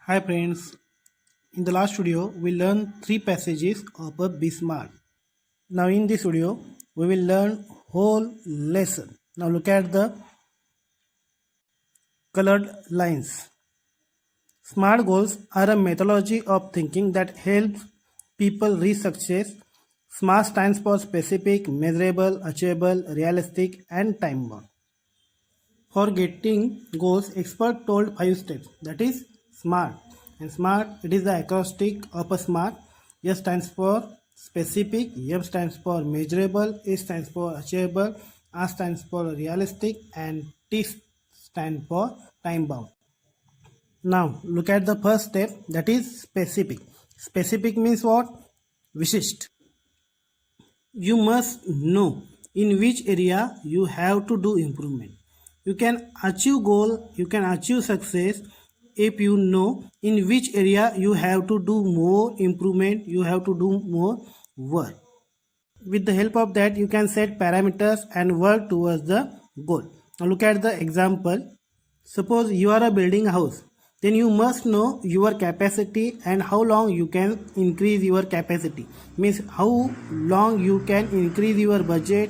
Hi friends, in the last video we learned three passages of a Bismarck. Now in this video we will learn whole lesson. Now look at the colored lines. SMART goals are a methodology of thinking that helps people reach success. SMART stands for specific, measurable, achievable, realistic and time bound. For getting goals, expert told 5 steps. That is SMART. And SMART, it is the acrostic of a SMART. S stands for specific, M stands for measurable, A stands for achievable, R stands for realistic, and T stands for time bound. Now look at the first step, that is specific. Specific means what? Vishisht. You must know in which area you have to do improvement. You can achieve goal, you can achieve success if you know in which area you have to do more improvement, you have to do more work. With the help of that, you can set parameters and work towards the goal. Now look at the example. Suppose you are building a house, then you must know your capacity and how long you can increase your capacity. Means how long you can increase your budget,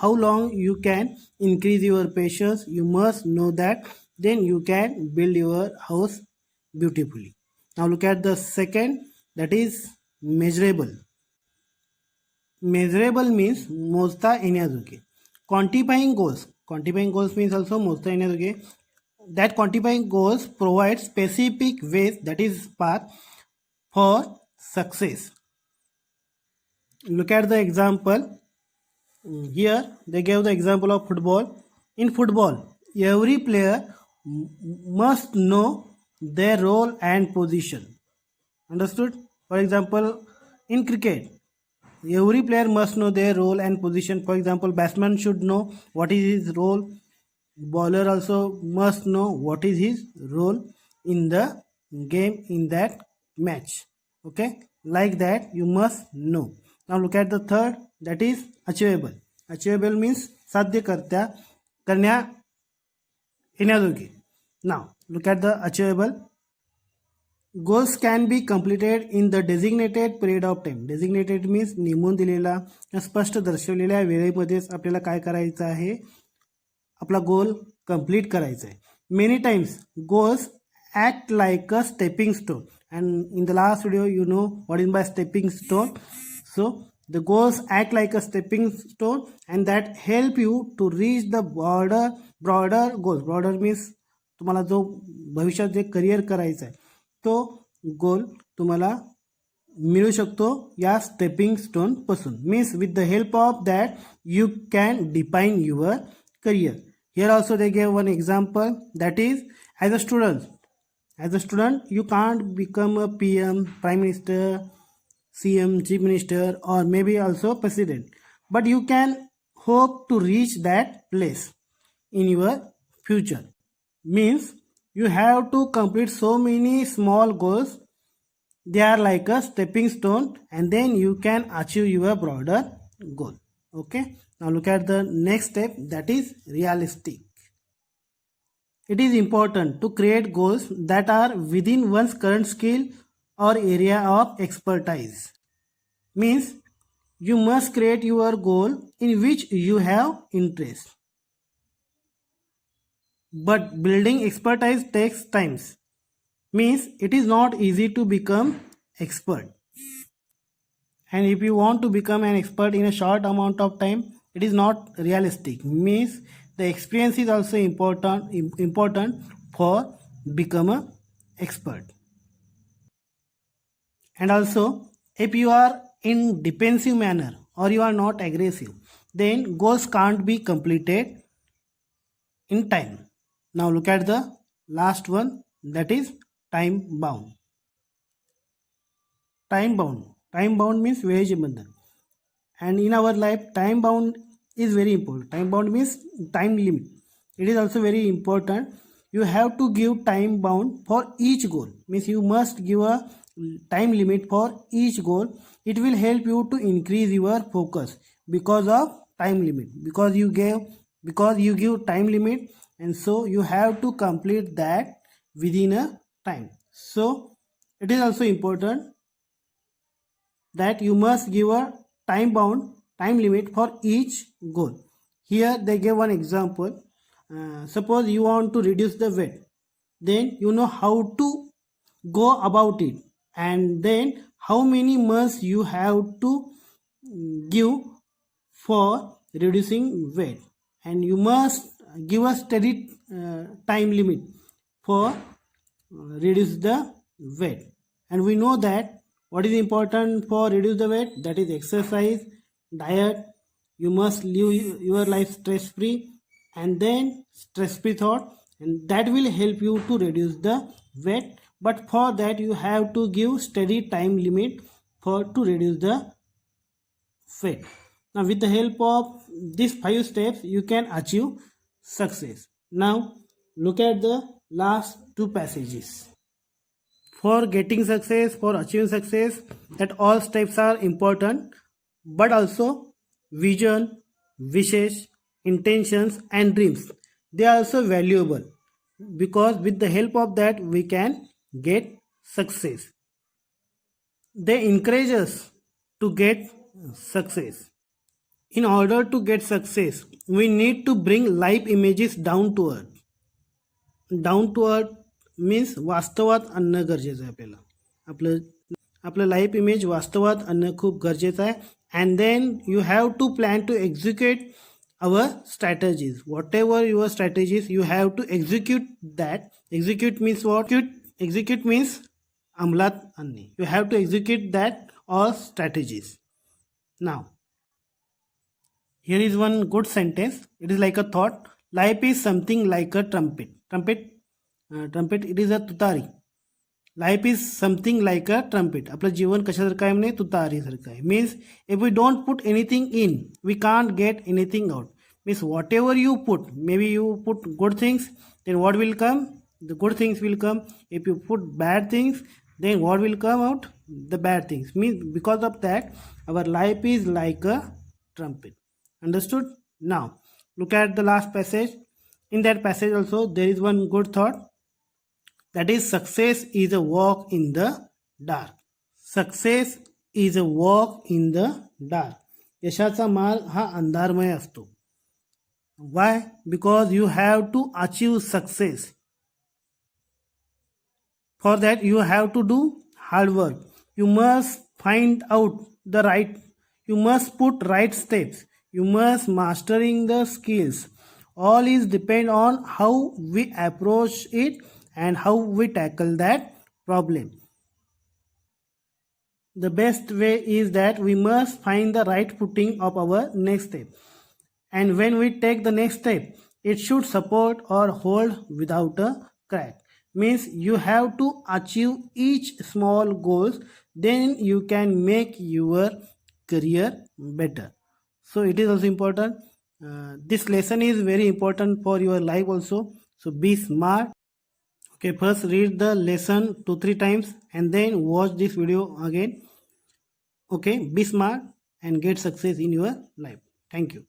how long you can increase your patience. You must know that, then you can build your house beautifully. Now look at the second, that is measurable. Measurable means मोजता येण्याजोगे. Quantifying goals. Quantifying goals means also मोजता येण्याजोगे. That quantifying goals provide specific ways, that is path for success. Look at the example. Here they gave the example of football. In football, every player must know their role and position. Understood? For example, in cricket, every player must know their role and position. For example, batsman should know what is his role. Bowler also must know what is his role in the game, in that match. Okay, like that you must know. Now look at the third, that is achievable. Achievable means साध्य करण्या येण्याजोगे. Now look at the achievable. Goals can be completed in the designated period of time. Designated means नेमून दिलेला स्पष्ट दर्शवलेल्या वेळेमध्येच आपल्याला काय करायचं आहे, आपला गोल कंप्लीट करायचा आहे. Many times goals act like a stepping stone, and in the last video you know what is by stepping stone. So the goals act like a stepping stone and that help you to reach the broader goals. Broader means तुम्हाला जो भविष्यात जे career करायचं आहे तो गोल तुम्हाला मिळू शकतो या स्टेपिंग स्टोन पासून. Means with the help of that you can define your career. Here also they gave one example, that is as a student. As a student, you can't become a PM, Prime Minister, CM, Chief Minister, or maybe also President. But you can hope to reach that place in your future. Means you have to complete so many small goals. They are like a stepping stone and then you can achieve your broader goal. Okay. Now look at the next step, that is realistic. It is important to create goals that are within one's current skill or area of expertise. Means you must create your goal in which you have interest. But building expertise takes time. Means it is not easy to become expert. And if you want to become an expert in a short amount of time, it is not realistic. Means the experience is also important for become a expert. And also if you are in defensive manner or you are not aggressive, then goals can't be completed in time. Now look at the last one, that is time bound. Time bound means वेळेचे बंधन. And in our life time bound is very important. Time bound means time limit. It is also very important. You have to give time bound for each goal. Means you must give a time limit for each goal. It will help you to increase your focus because of time limit. Because you give time limit, and so you have to complete that within a time. So it is also important that you must give a time limit for each goal. Here they give one example. Suppose you want to reduce the weight, then you know how to go about it, and then how many months you have to give for reducing weight, and you must give a steady time limit for reduce the weight. And we know that what is important for reduce the weight, that is exercise, diet. You must live your life stress free, and then stress free thought, and that will help you to reduce the weight. But for that you have to give steady time limit for to reduce the weight. Now with the help of these 5 steps you can achieve success. Now look at the last 2 passages. For getting success, for achieving success, that all steps are important, but also vision, wishes, intentions and dreams, they are also valuable, because with the help of that we can get success. They encourage us to get success. In order to get success, we need to bring life images down to earth. Down to earth means वास्तवात आणणं गरजेचं आहे. आपलं life image वास्तवात आणणं खूप गरजेचं आहे. And then you have to plan to execute our strategies. Whatever your strategies you have to execute that. Execute means what? Execute means अंमलात आणणे. You have to execute that all strategies. Now here is one good sentence. It is like a thought. Life is something like a trumpet. Trumpet it is a tutari. Life is something like a trumpet. आपलं जीवन कशासारखं आहे म्हणे? तुतारीसारखं आहे. Means if we don't put anything in, we can't get anything out. Means whatever you put, maybe you put good things, then what will come? The good things will come. If you put bad things, then what will come out? The bad things. Means because of that, our life is like a trumpet. Understood? Now look at the last passage. In that passage also there is one good thought, that is success is a walk in the dark. Success is a walk in the dark. यशाचा मार्ग हा अंधारमय असतो. Why? Because you have to achieve success. For that you have to do hard work. You must find out the right, you must put right steps. You must mastering the skills. All is depend on how we approach it and how we tackle that problem. The best way is that we must find the right footing of our next step. And when we take the next step, it should support or hold without a crack. Means you have to achieve each small goals, then you can make your career better. So it is also important. This lesson is very important for your life also. So be smart. Okay, first read the lesson 2-3 times and then watch this video again. Okay, be smart and get success in your life. Thank you.